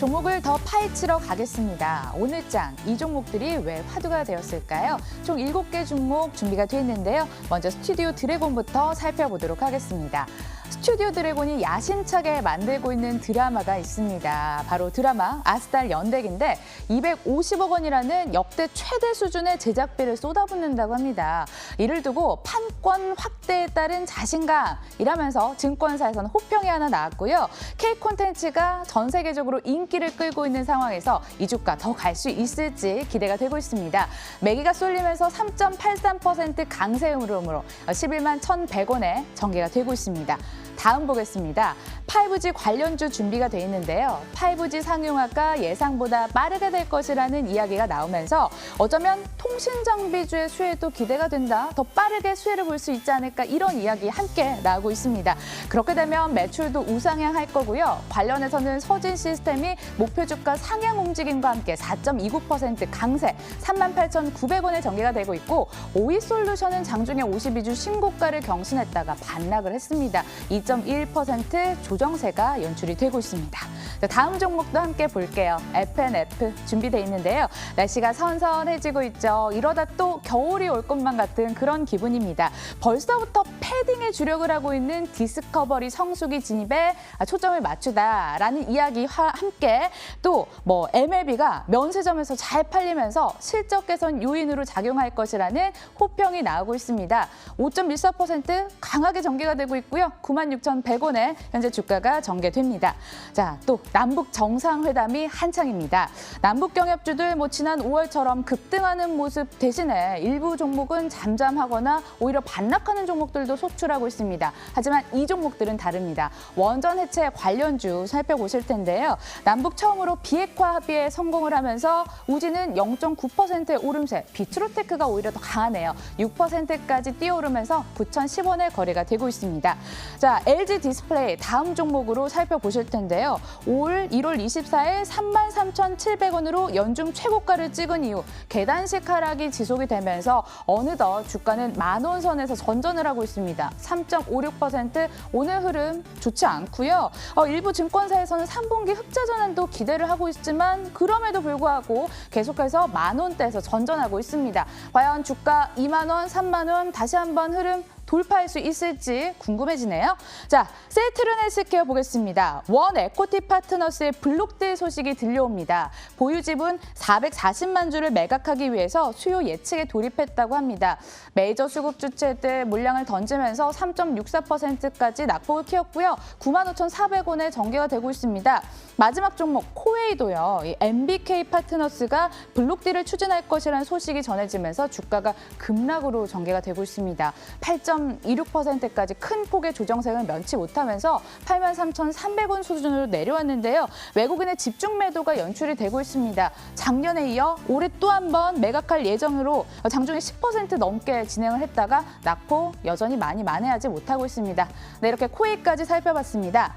종목을 더 파헤치러 가겠습니다. 오늘 장, 이 종목들이 왜 화두가 되었을까요? 총 7개 종목 준비가 돼 있는데요. 먼저 스튜디오 드래곤부터 살펴보도록 하겠습니다. 스튜디오 드래곤이 야심차게 만들고 있는 드라마가 있습니다. 바로 드라마 아스달 연대기인데 250억 원이라는 역대 최대 수준의 제작비를 쏟아붓는다고 합니다. 이를 두고 판권 확대에 따른 자신감이라면서 증권사에서는 호평이 하나 나왔고요. K 콘텐츠가 전 세계적으로 인기를 끌고 있는 상황에서 이 주가 더 갈 수 있을지 기대가 되고 있습니다. 매기가 쏠리면서 3.83% 강세 흐름으로 11만 1,100원에 전개가 되고 있습니다. 다음 보겠습니다. 5G 관련주 준비가 돼 있는데요. 5G 상용화가 예상보다 빠르게 될 것이라는 이야기가 나오면서 어쩌면 통신장비주의 수혜도 기대가 된다. 더 빠르게 수혜를 볼 수 있지 않을까 이런 이야기 함께 나오고 있습니다. 그렇게 되면 매출도 우상향할 거고요. 관련해서는 서진 시스템이 목표 주가 상향 움직임과 함께 4.29% 강세 38,900원에 전개가 되고 있고 오이솔루션은 장중에 52주 신고가를 경신했다가 반락을 했습니다. 2.1% 조정세가 연출이 되고 있습니다. 자, 다음 종목도 함께 볼게요. FNF 준비돼 있는데요. 날씨가 선선해지고 있죠. 이러다 또 겨울이 올 것만 같은 그런 기분입니다. 벌써부터 패딩에 주력을 하고 있는 디스커버리 성수기 진입에 초점을 맞추다라는 이야기와 함께 또 MLB가 면세점에서 잘 팔리면서 실적 개선 요인으로 작용할 것이라는 호평이 나오고 있습니다. 5.14% 강하게 전개가 되고 있고요. 96,100원에 현재 주가가 전개됩니다. 자, 또 남북 정상회담이 한창입니다. 남북 경협주들 지난 5월처럼 급등하는 모습 대신에 일부 종목은 잠잠하거나 오히려 반락하는 종목들도 속출하고 있습니다. 하지만 이 종목들은 다릅니다. 원전 해체 관련주 살펴보실 텐데요. 남북 처음으로 비핵화 합의에 성공을 하면서 우지는 0.9%의 오름세, 비트로테크가 오히려 더 강하네요. 6%까지 뛰어오르면서 9,010원에 거래가 되고 있습니다. 자, LG 디스플레이 다음 종목으로 살펴보실 텐데요. 올 1월 24일 33,700원으로 연중 최고가를 찍은 이후 계단식 하락이 지속이 되면서 어느덧 주가는 10,000원 선에서 전전을 하고 있습니다. 3.56% 오늘 흐름 좋지 않고요. 일부 증권사에서는 3분기 흑자 전환도 기대를 하고 있지만 그럼에도 불구하고 계속해서 10,000원대에서 전전하고 있습니다. 과연 주가 20,000원, 30,000원 다시 한번 흐름 돌파할 수 있을지 궁금해지네요. 자, 셀트른 헬스케어 보겠습니다. 원 에코티 파트너스의 블록딜 소식이 들려옵니다. 보유 지분 440만 주를 매각하기 위해서 수요 예측에 돌입했다고 합니다. 메이저 수급 주체들 물량을 던지면서 3.64%까지 낙폭을 키웠고요. 95,400원에 전개가 되고 있습니다. 마지막 종목 코웨이도요. 이 MBK 파트너스가 블록딜을 추진할 것이라는 소식이 전해지면서 주가가 급락으로 전개가 되고 있습니다. 8.26%까지 큰 폭의 조정세를 면치 못하면서 83,300원 수준으로 내려왔는데요. 외국인의 집중 매도가 연출이 되고 있습니다. 작년에 이어 올해 또 한 번 매각할 예정으로 장중에 10% 넘게 진행을 했다가 낙폭 여전히 많이 만회하지 못하고 있습니다. 네, 이렇게 코웨이까지 살펴봤습니다.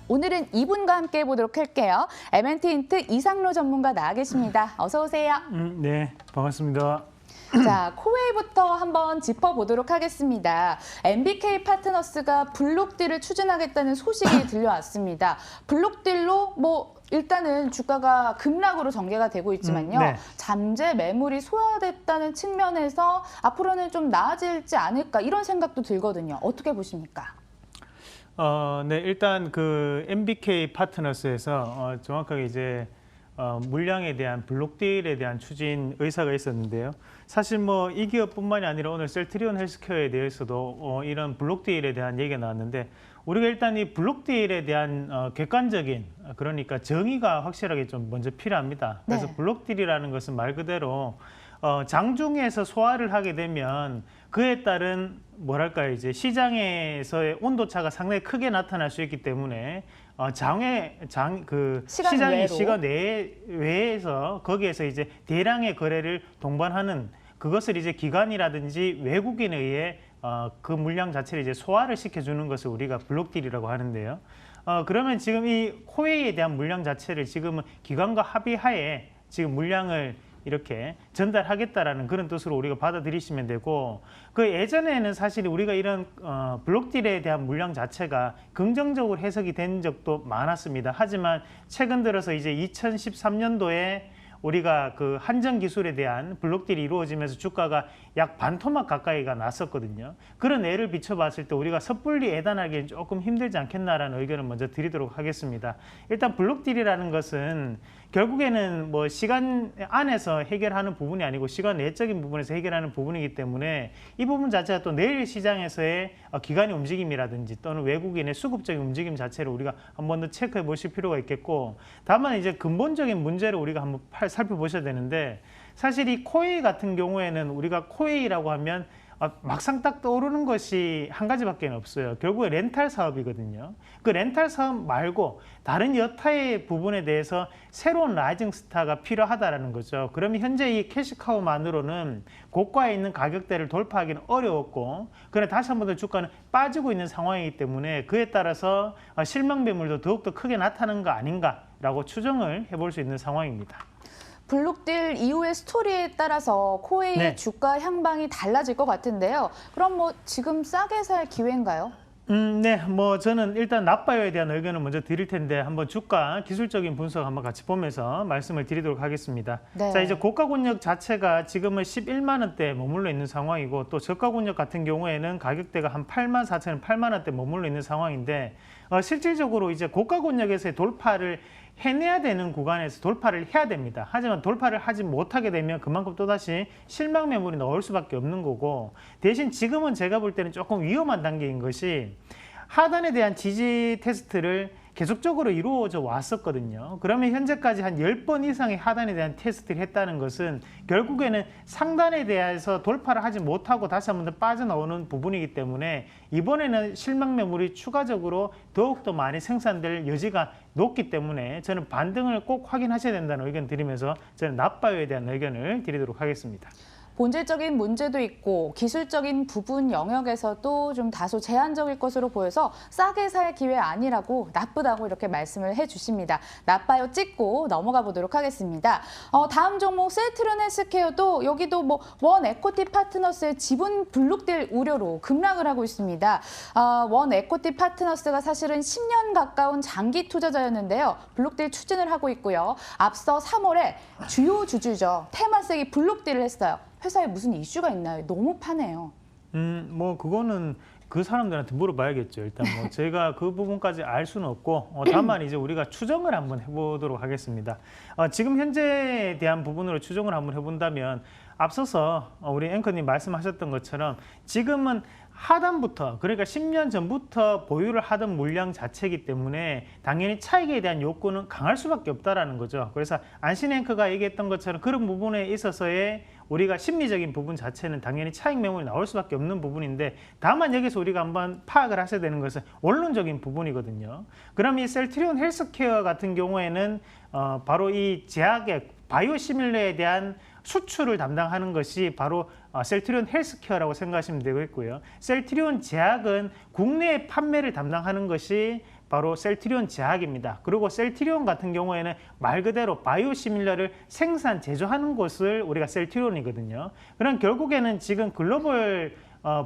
오늘은 이분과 함께 해보도록 할게요. M&T 인트 이상로 전문가 나와 계십니다. 어서 오세요. 네, 반갑습니다. 자, 코웨이부터 한번 짚어보도록 하겠습니다. MBK 파트너스가 블록딜을 추진하겠다는 소식이 들려왔습니다. 블록딜로 일단은 주가가 급락으로 전개가 되고 있지만요. 네. 잠재 매물이 소화됐다는 측면에서 앞으로는 좀 나아질지 않을까 이런 생각도 들거든요. 어떻게 보십니까? 네, 일단 그 MBK 파트너스에서 정확하게 이제 물량에 대한 블록딜에 대한 추진 의사가 있었는데요. 사실 이 기업뿐만이 아니라 오늘 셀트리온 헬스케어에 대해서도 이런 블록딜에 대한 얘기가 나왔는데 우리가 일단 이 블록딜에 대한 객관적인 그러니까 정의가 확실하게 좀 먼저 필요합니다. 그래서 네. 블록딜이라는 것은 말 그대로 장중에서 소화를 하게 되면 그에 따른 이제 시장에서의 온도차가 상당히 크게 나타날 수 있기 때문에 시장의 시간 외에서 거기에서 이제 대량의 거래를 동반하는 그것을 이제 기관이라든지 외국인에 의해 그 물량 자체를 이제 소화를 시켜주는 것을 우리가 블록딜이라고 하는데요. 그러면 지금 이 코웨이에 대한 물량 자체를 지금은 기관과 합의하에 지금 물량을 이렇게 전달하겠다라는 그런 뜻으로 우리가 받아들이시면 되고, 그 예전에는 사실 우리가 이런 블록딜에 대한 물량 자체가 긍정적으로 해석이 된 적도 많았습니다. 하지만 최근 들어서 이제 2013년도에 우리가 그 한정 기술에 대한 블록딜이 이루어지면서 주가가 약 반토막 가까이가 났었거든요. 그런 예를 비춰봤을 때 우리가 섣불리 예단하기엔 조금 힘들지 않겠나라는 의견을 먼저 드리도록 하겠습니다. 일단 블록딜이라는 것은 결국에는 뭐 시간 안에서 해결하는 부분이 아니고 시간 내적인 부분에서 해결하는 부분이기 때문에 이 부분 자체가 또 내일 시장에서의 기관의 움직임이라든지 또는 외국인의 수급적인 움직임 자체를 우리가 한 번 더 체크해 보실 필요가 있겠고, 다만 이제 근본적인 문제를 우리가 한번 살펴보셔야 되는데, 사실 이 코웨이 같은 경우에는 우리가 코웨이라고 하면 막상 딱 떠오르는 것이 한 가지밖에 없어요. 결국에 렌탈 사업이거든요. 그 렌탈 사업 말고 다른 여타의 부분에 대해서 새로운 라이징 스타가 필요하다라는 거죠. 그러면 현재 이 캐시카우만으로는 고가에 있는 가격대를 돌파하기는 어려웠고, 그러나 다시 한 번 더 주가는 빠지고 있는 상황이기 때문에 그에 따라서 실망 매물도 더욱더 크게 나타나는 거 아닌가라고 추정을 해볼 수 있는 상황입니다. 블록딜 이후의 스토리에 따라서 코웨이의 네. 주가 향방이 달라질 것 같은데요. 그럼 뭐 지금 싸게 살 기회인가요? 네, 뭐 저는 일단 나빠요에 대한 의견을 먼저 드릴 텐데 한번 주가 기술적인 분석 한번 같이 보면서 말씀을 드리도록 하겠습니다. 네. 자, 이제 고가 권역 자체가 지금은 11만 원대에 머물러 있는 상황이고, 또 저가 권역 같은 경우에는 가격대가 한 8만 4천 원, 8만 원대 머물러 있는 상황인데, 실질적으로 이제 고가 권역에서의 돌파를 해내야 되는 구간에서 돌파를 해야 됩니다. 하지만 돌파를 하지 못하게 되면 그만큼 또다시 실망 매물이 나올 수밖에 없는 거고, 대신 지금은 제가 볼 때는 조금 위험한 단계인 것이 하단에 대한 지지 테스트를 계속적으로 이루어져 왔었거든요. 그러면 현재까지 한 10번 이상의 하단에 대한 테스트를 했다는 것은 결국에는 상단에 대해서 돌파를 하지 못하고 다시 한 번 더 빠져나오는 부분이기 때문에 이번에는 실망 매물이 추가적으로 더욱더 많이 생산될 여지가 높기 때문에 저는 반등을 꼭 확인하셔야 된다는 의견 드리면서 저는 나빠요에 대한 의견을 드리도록 하겠습니다. 본질적인 문제도 있고 기술적인 부분 영역에서도 좀 다소 제한적일 것으로 보여서 싸게 살 기회 아니라고, 나쁘다고 이렇게 말씀을 해주십니다. 나빠요 찍고 넘어가 보도록 하겠습니다. 다음 종목 셀트리온 헬스케어도 여기도 뭐 원 에코티 파트너스의 지분 블록딜 우려로 급락을 하고 있습니다. 원 에코티 파트너스가 사실은 10년 가까운 장기 투자자였는데요. 블록딜 추진을 하고 있고요. 앞서 3월에 주요 주주죠. 테마색이 블록딜을 했어요. 회사에 무슨 이슈가 있나요? 너무 파네요. 뭐 그거는 그 사람들한테 물어봐야겠죠. 일단 뭐 제가 그 부분까지 알 수는 없고, 다만 이제 우리가 추정을 한번 해보도록 하겠습니다. 지금 현재에 대한 부분으로 추정을 한번 해본다면, 앞서서 우리 앵커님 말씀하셨던 것처럼 지금은 하단부터, 그러니까 10년 전부터 보유를 하던 물량 자체이기 때문에 당연히 차익에 대한 욕구는 강할 수밖에 없다라는 거죠. 그래서 안신 앵커가 얘기했던 것처럼 그런 부분에 있어서의 우리가 심리적인 부분 자체는 당연히 차익 매물이 나올 수밖에 없는 부분인데, 다만 여기서 우리가 한번 파악을 하셔야 되는 것은 원론적인 부분이거든요. 그럼 이 셀트리온 헬스케어 같은 경우에는 바로 이 제약의 바이오시밀러에 대한 수출을 담당하는 것이 바로 셀트리온 헬스케어라고 생각하시면 되겠고요. 셀트리온 제약은 국내 판매를 담당하는 것이 바로 셀트리온 제약입니다. 그리고 셀트리온 같은 경우에는 말 그대로 바이오시밀러를 생산, 제조하는 곳을 우리가 셀트리온이거든요. 그럼 결국에는 지금 글로벌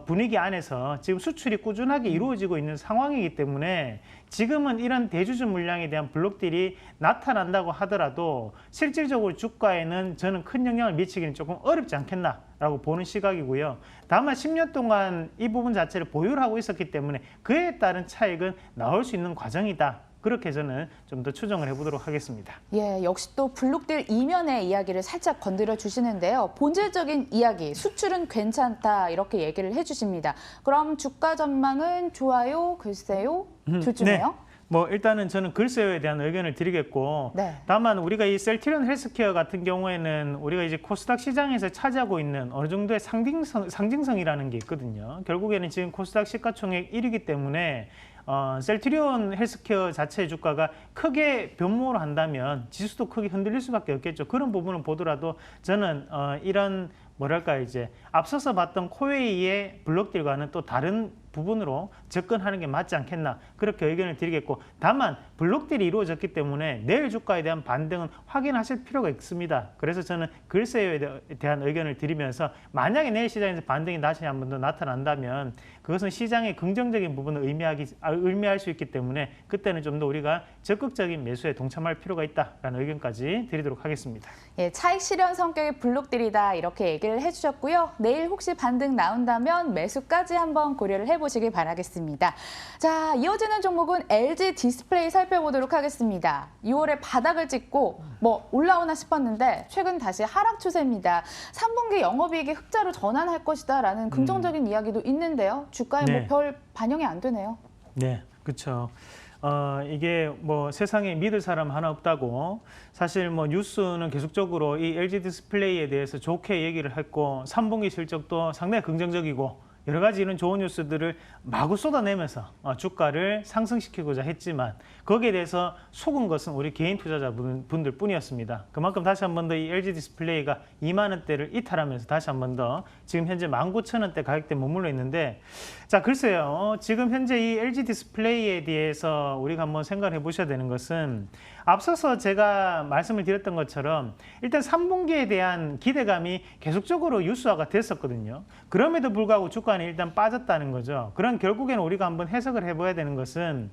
분위기 안에서 지금 수출이 꾸준하게 이루어지고 있는 상황이기 때문에 지금은 이런 대주주 물량에 대한 블록딜이 나타난다고 하더라도 실질적으로 주가에는 저는 큰 영향을 미치기는 조금 어렵지 않겠나라고 보는 시각이고요. 다만 10년 동안 이 부분 자체를 보유를 하고 있었기 때문에 그에 따른 차익은 나올 수 있는 과정이다. 그렇게 저는 좀 더 추정을 해보도록 하겠습니다. 예, 역시 또 블록딜 이면의 이야기를 살짝 건드려 주시는데요. 본질적인 이야기, 수출은 괜찮다 이렇게 얘기를 해주십니다. 그럼 주가 전망은 좋아요, 글쎄요, 둘 중에요? 네. 뭐 일단은 저는 글쎄요에 대한 의견을 드리겠고, 네. 다만 우리가 이 셀트리온 헬스케어 같은 경우에는 우리가 이제 코스닥 시장에서 차지하고 있는 어느 정도의 상징성이라는 게 있거든요. 결국에는 지금 코스닥 시가총액 1위이기 때문에 셀트리온 헬스케어 자체의 주가가 크게 변모를 한다면 지수도 크게 흔들릴 수밖에 없겠죠. 그런 부분을 보더라도 저는 이런 뭐랄까 이제 앞서서 봤던 코웨이의 블록딜과는 또 다른 부분으로 접근하는 게 맞지 않겠나 그렇게 의견을 드리겠고, 다만 블록딜이 이루어졌기 때문에 내일 주가에 대한 반등은 확인하실 필요가 있습니다. 그래서 저는 글쎄요에 대한 의견을 드리면서, 만약에 내일 시장에서 반등이 다시 한 번 더 나타난다면 그것은 시장의 긍정적인 부분을 의미할 수 있기 때문에 그때는 좀 더 우리가 적극적인 매수에 동참할 필요가 있다라는 의견까지 드리도록 하겠습니다. 예, 차익 실현 성격의 블록딜이다 이렇게 얘기를 해주셨고요. 내일 혹시 반등 나온다면 매수까지 한번 고려를 해보시길 바라겠습니다. 자, 이어지는 종목은 LG 디스플레이 살펴보도록 하겠습니다. 6월에 바닥을 찍고 뭐 올라오나 싶었는데 최근 다시 하락 추세입니다. 3분기 영업이익이 흑자로 전환할 것이다라는 긍정적인 이야기도 있는데요. 주가에 네. 뭐 별 반영이 안 되네요. 네, 그렇죠. 이게 뭐 세상에 믿을 사람 하나 없다고, 사실 뭐 뉴스는 계속적으로 이 LG 디스플레이에 대해서 좋게 얘기를 했고 3분기 실적도 상당히 긍정적이고 여러 가지 이런 좋은 뉴스들을 마구 쏟아내면서 주가를 상승시키고자 했지만 거기에 대해서 속은 것은 우리 개인 투자자분들 뿐이었습니다. 그만큼 다시 한 번 더 이 LG 디스플레이가 2만 원대를 이탈하면서 다시 한 번 더 지금 현재 19,000원대 가격대에 머물러 있는데, 자, 글쎄요. 지금 현재 이 LG 디스플레이에 대해서 우리가 한번 생각을 해보셔야 되는 것은, 앞서서 제가 말씀을 드렸던 것처럼 일단 3분기에 대한 기대감이 계속적으로 유수화가 됐었거든요. 그럼에도 불구하고 주가는 일단 빠졌다는 거죠. 그럼 결국에는 우리가 한번 해석을 해봐야 되는 것은,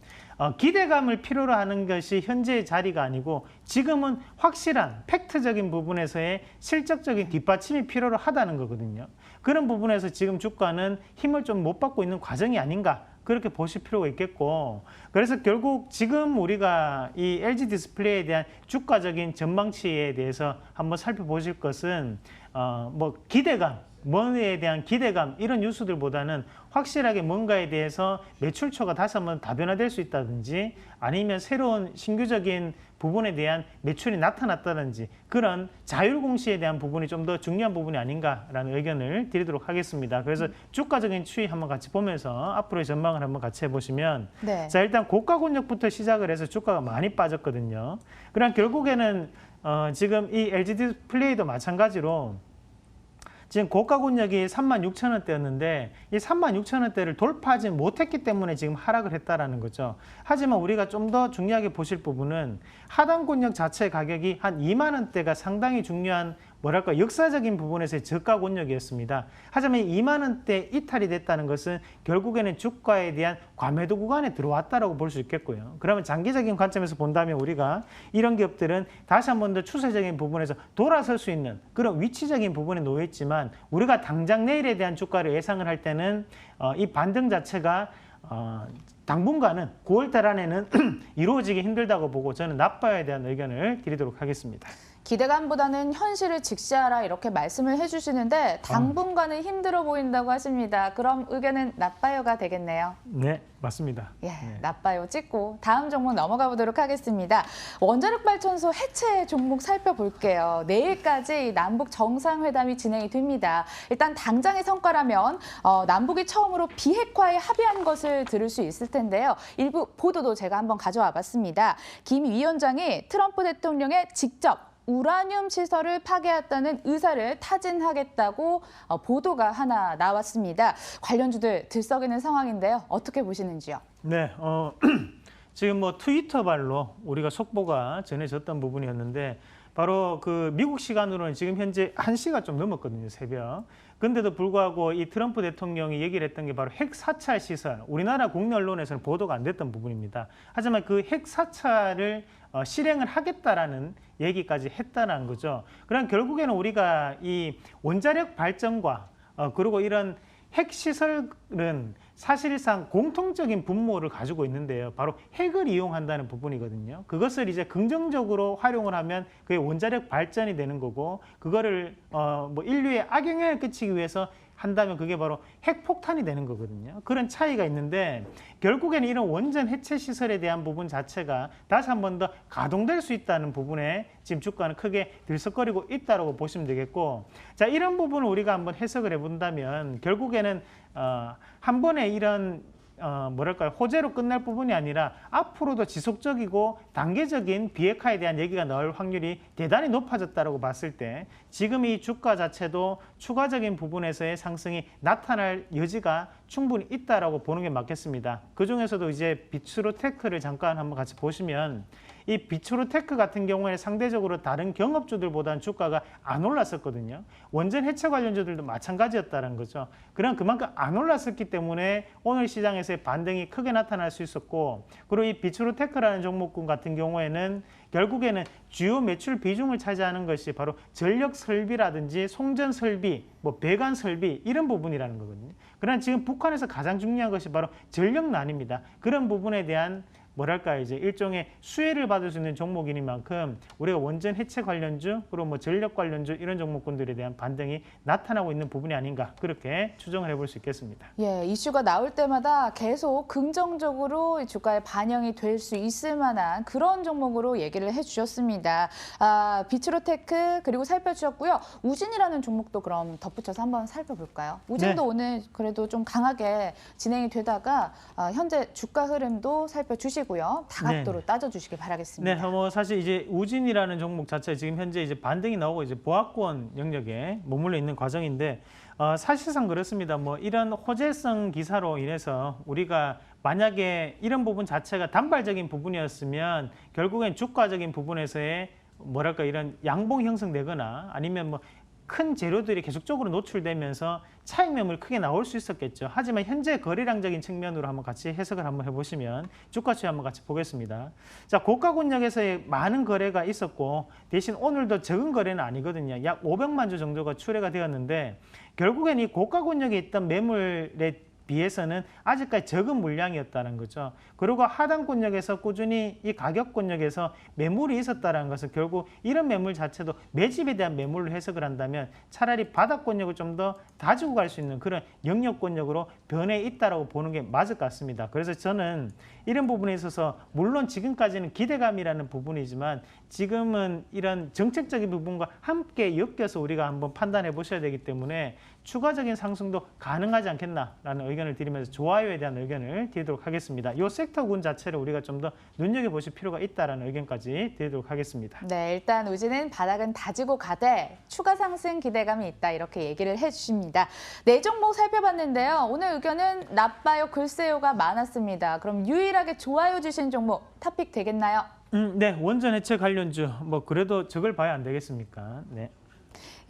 기대감을 필요로 하는 것이 현재의 자리가 아니고 지금은 확실한 팩트적인 부분에서의 실적적인 뒷받침이 필요로 하다는 거거든요. 그런 부분에서 지금 주가는 힘을 좀 못 받고 있는 과정이 아닌가, 그렇게 보실 필요가 있겠고, 그래서 결국 지금 우리가 이 LG 디스플레이에 대한 주가적인 전망치에 대해서 한번 살펴보실 것은 뭐 기대감, 뭐에 대한 기대감, 이런 뉴스들보다는 확실하게 뭔가에 대해서 매출처가 다시 한번 다변화될 수 있다든지, 아니면 새로운 신규적인 부분에 대한 매출이 나타났다든지, 그런 자율 공시에 대한 부분이 좀 더 중요한 부분이 아닌가라는 의견을 드리도록 하겠습니다. 그래서 주가적인 추이 한번 같이 보면서 앞으로의 전망을 한번 같이 해보시면, 네. 자, 일단 고가 권역부터 시작을 해서 주가가 많이 빠졌거든요. 그럼 결국에는 지금 이 LG 디스플레이도 마찬가지로 지금 고가 권역이 36,000원대였는데 이 36,000원대를 돌파하지 못했기 때문에 지금 하락을 했다라는 거죠. 하지만 우리가 좀 더 중요하게 보실 부분은 하단 권역 자체 가격이 한 2만 원대가 상당히 중요한, 뭐랄까, 역사적인 부분에서의 저가 권역이었습니다. 하지만 2만 원대 이탈이 됐다는 것은 결국에는 주가에 대한 과매도 구간에 들어왔다라고 볼 수 있겠고요. 그러면 장기적인 관점에서 본다면 우리가 이런 기업들은 다시 한 번 더 추세적인 부분에서 돌아설 수 있는 그런 위치적인 부분에 놓여 있지만, 우리가 당장 내일에 대한 주가를 예상을 할 때는 이 반등 자체가 당분간은 9월달 안에는 이루어지기 힘들다고 보고 저는 나빠요에 대한 의견을 드리도록 하겠습니다. 기대감보다는 현실을 직시하라 이렇게 말씀을 해주시는데 당분간은 힘들어 보인다고 하십니다. 그럼 의견은 나빠요가 되겠네요. 네, 맞습니다. 예, 네. 나빠요 찍고 다음 종목 넘어가 보도록 하겠습니다. 원자력발전소 해체 종목 살펴볼게요. 내일까지 남북 정상회담이 진행이 됩니다. 일단 당장의 성과라면 남북이 처음으로 비핵화에 합의한 것을 들을 수 있을 텐데요. 일부 보도도 제가 한번 가져와 봤습니다. 김 위원장이 트럼프 대통령에 직접 우라늄 시설을 파괴했다는 의사를 타진하겠다고 보도가 하나 나왔습니다. 관련주들 들썩이는 상황인데요. 어떻게 보시는지요? 네, 지금 뭐 트위터발로 우리가 속보가 전해졌던 부분이었는데, 바로 그 미국 시간으로는 지금 현재 1시가 좀 넘었거든요, 새벽. 근데도 불구하고 이 트럼프 대통령이 얘기를 했던 게 바로 핵 사찰 시설, 우리나라 국내 언론에서는 보도가 안 됐던 부분입니다. 하지만 그 핵 사찰을 실행을 하겠다라는 얘기까지 했다는 거죠. 그럼 결국에는 우리가 이 원자력 발전과 그리고 이런 핵시설은 사실상 공통적인 분모를 가지고 있는데요. 바로 핵을 이용한다는 부분이거든요. 그것을 이제 긍정적으로 활용을 하면 그게 원자력 발전이 되는 거고, 그거를 뭐 인류에 악영향을 끼치기 위해서 한다면 그게 바로 핵폭탄이 되는 거거든요. 그런 차이가 있는데, 결국에는 이런 원전 해체 시설에 대한 부분 자체가 다시 한 번 더 가동될 수 있다는 부분에 지금 주가는 크게 들썩거리고 있다고 보시면 되겠고, 자, 이런 부분을 우리가 한번 해석을 해본다면 결국에는 한 번에 이런 뭐랄까요, 호재로 끝날 부분이 아니라 앞으로도 지속적이고 단계적인 비핵화에 대한 얘기가 나올 확률이 대단히 높아졌다고 봤을 때 지금 이 주가 자체도 추가적인 부분에서의 상승이 나타날 여지가 충분히 있다라고 보는 게 맞겠습니다. 그중에서도 이제 비츠로테크를 잠깐 한번 같이 보시면 이 비츠로테크 같은 경우에 상대적으로 다른 경업주들보다는 주가가 안 올랐었거든요. 원전 해체 관련주들도 마찬가지였다는 거죠. 그럼 그만큼 안 올랐었기 때문에 오늘 시장에서의 반등이 크게 나타날 수 있었고, 그리고 이 비츠로테크라는 종목군 같은 경우에는 결국에는 주요 매출 비중을 차지하는 것이 바로 전력 설비라든지 송전 설비, 뭐 배관 설비 이런 부분이라는 거거든요. 그러나 지금 북한에서 가장 중요한 것이 바로 전력난입니다. 그런 부분에 대한 뭐랄까 이제 일종의 수혜를 받을 수 있는 종목이니만큼 우리가 원전 해체 관련주 그리고 뭐 전력 관련주 이런 종목군들에 대한 반등이 나타나고 있는 부분이 아닌가 그렇게 추정을 해볼 수 있겠습니다. 예, 이슈가 나올 때마다 계속 긍정적으로 이 주가에 반영이 될 수 있을 만한 그런 종목으로 얘기를 해주셨습니다. 비츠로테크 그리고 살펴주셨고요. 우진이라는 종목도 그럼 덧붙여서 한번 살펴볼까요? 우진도 네. 오늘 그래도 좀 강하게 진행이 되다가 현재 주가 흐름도 살펴주시고요. 다각도로 따져주시길 바라겠습니다. 네, 뭐 사실 이제 우진이라는 종목 자체 지금 현재 이제 반등이 나오고 이제 보합권 영역에 머물러 있는 과정인데 사실상 그렇습니다. 뭐 이런 호재성 기사로 인해서 우리가 만약에 이런 부분 자체가 단발적인 부분이었으면 결국엔 주가적인 부분에서의 뭐랄까 이런 양봉 형성되거나 아니면 뭐 큰 재료들이 계속적으로 노출되면서 차익 매물 크게 나올 수 있었겠죠. 하지만 현재 거래량적인 측면으로 한번 같이 해석을 한번 해보시면 주가 추이 한번 같이 보겠습니다. 자, 고가 권역에서의 많은 거래가 있었고 대신 오늘도 적은 거래는 아니거든요. 약 500만 주 정도가 출회가 되었는데 결국엔 이 고가 권역에 있던 매물에 비해서는 아직까지 적은 물량이었다는 거죠. 그리고 하단 권역에서 꾸준히 이 가격 권역에서 매물이 있었다는 것은 결국 이런 매물 자체도 매집에 대한 매물로 해석을 한다면 차라리 바닥 권역을 좀 더 다지고 갈 수 있는 그런 영역 권역으로 변해 있다라고 보는 게 맞을 것 같습니다. 그래서 저는 이런 부분에 있어서 물론 지금까지는 기대감이라는 부분이지만 지금은 이런 정책적인 부분과 함께 엮여서 우리가 한번 판단해 보셔야 되기 때문에 추가적인 상승도 가능하지 않겠나라는 의견을 드리면서 좋아요에 대한 의견을 드리도록 하겠습니다. 이 섹터군 자체를 우리가 좀 더 눈여겨보실 필요가 있다는 의견까지 드리도록 하겠습니다. 네, 일단 우진은 바닥은 다지고 가되 추가 상승 기대감이 있다 이렇게 얘기를 해주십니다. 네 종목 살펴봤는데요. 오늘 의견은 나빠요, 글쎄요가 많았습니다. 그럼 유일하게 좋아요 주신 종목 탑픽 되겠나요? 네, 원전 해체 관련주 뭐 그래도 저걸 봐야 안 되겠습니까? 네.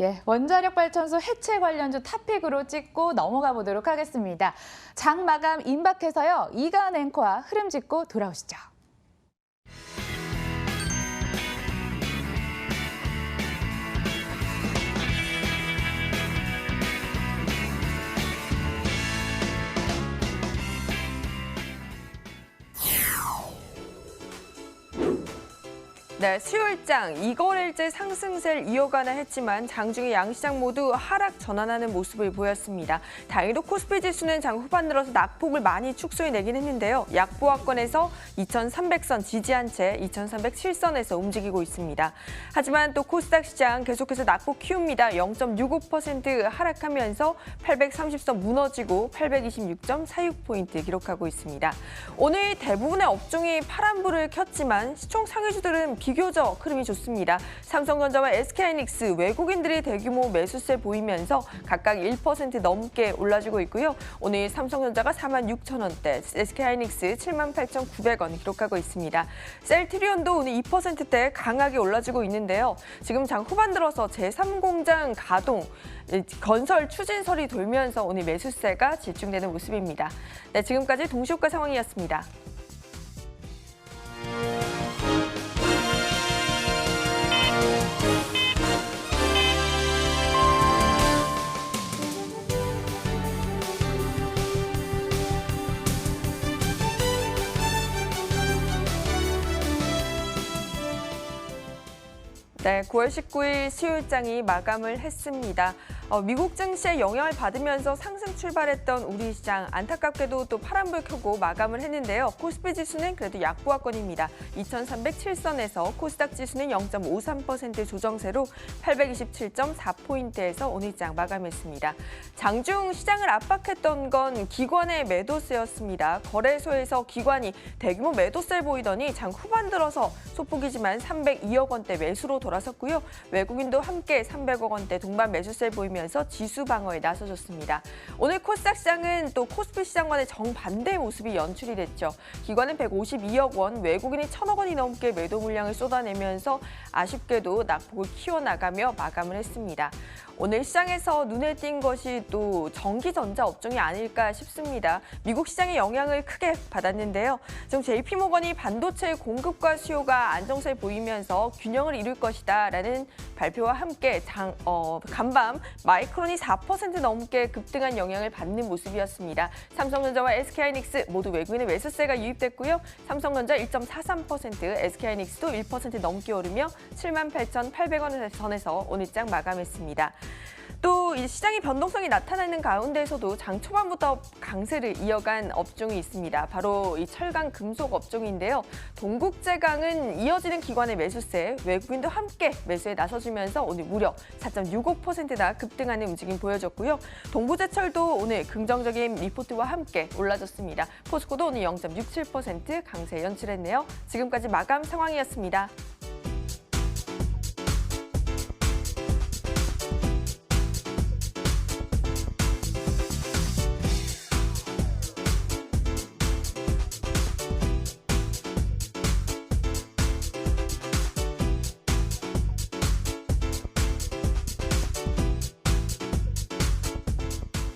예, 원자력 발전소 해체 관련주 탑픽으로 찍고 넘어가 보도록 하겠습니다. 장 마감 임박해서요. 이간 앵커와 흐름 짚고 돌아오시죠. 네, 수요일장 2거래일째 상승세를 이어가나 했지만 장중에 양시장 모두 하락 전환하는 모습을 보였습니다. 다행히도 코스피 지수는 장 후반 들어서 낙폭을 많이 축소해내긴 했는데요. 약보합권에서 2300선 지지한 채 2307선에서 움직이고 있습니다. 하지만 또 코스닥 시장 계속해서 낙폭 키웁니다. 0.65% 하락하면서 830선 무너지고 826.46포인트 기록하고 있습니다. 오늘 대부분의 업종이 파란불을 켰지만 시총 상위주들은 비교적 흐름이 좋습니다. 삼성전자와 SK하이닉스 외국인들이 대규모 매수세 보이면서 각각 1% 넘게 올라주고 있고요. 오늘 삼성전자가 46,000원대, SK하이닉스 78,900원 기록하고 있습니다. 셀트리온도 오늘 2%대 강하게 올라주고 있는데요. 지금 장 후반 들어서 제3공장 가동, 건설 추진설이 돌면서 오늘 매수세가 집중되는 모습입니다. 네, 지금까지 동시효과 상황이었습니다. 네, 9월 19일 수요일장이 마감을 했습니다. 미국 증시의 영향을 받으면서 상승 출발했던 우리 시장 안타깝게도 또 파란불 켜고 마감을 했는데요. 코스피 지수는 그래도 약보합권입니다. 2307선에서 코스닥 지수는 0.53% 조정세로 827.4포인트에서 오늘장 마감했습니다. 장중 시장을 압박했던 건 기관의 매도세였습니다. 거래소에서 기관이 대규모 매도세를 보이더니 장 후반 들어서 소폭이지만 302억 원대 매수로 돌아섰고요. 외국인도 함께 300억 원대 동반 매수세를 보이면서 지수 방어에 나서줬습니다. 오늘 코스닥 시장은 또 코스피 시장과의 정반대 모습이 연출이 됐죠. 기관은 152억 원, 외국인이 1,000억 원이 넘게 매도 물량을 쏟아내면서 아쉽게도 낙폭을 키워나가며 마감을 했습니다. 오늘 시장에서 눈에 띈 것이 또 전기전자 업종이 아닐까 싶습니다. 미국 시장의 영향을 크게 받았는데요. 지금 JP모건이 반도체 공급과 수요가 안정세를 보이면서 균형을 이룰 것이다라는 발표와 함께 간밤 마이크론이 4% 넘게 급등한 영향을 받는 모습이었습니다. 삼성전자와 SK하이닉스 모두 외국인의 매수세가 유입됐고요. 삼성전자 1.43%, SK하이닉스도 1% 넘게 오르며 78,800원 선에서 오늘장 마감했습니다. 또 이 시장의 변동성이 나타나는 가운데에서도 장 초반부터 강세를 이어간 업종이 있습니다. 바로 이 철강 금속 업종인데요. 동국제강은 이어지는 기관의 매수세, 외국인도 함께 매수에 나서주면서 오늘 무려 4.65%나 급등하는 움직임 보여줬고요. 동부제철도 오늘 긍정적인 리포트와 함께 올라졌습니다. 포스코도 오늘 0.67% 강세 연출했네요. 지금까지 마감 상황이었습니다.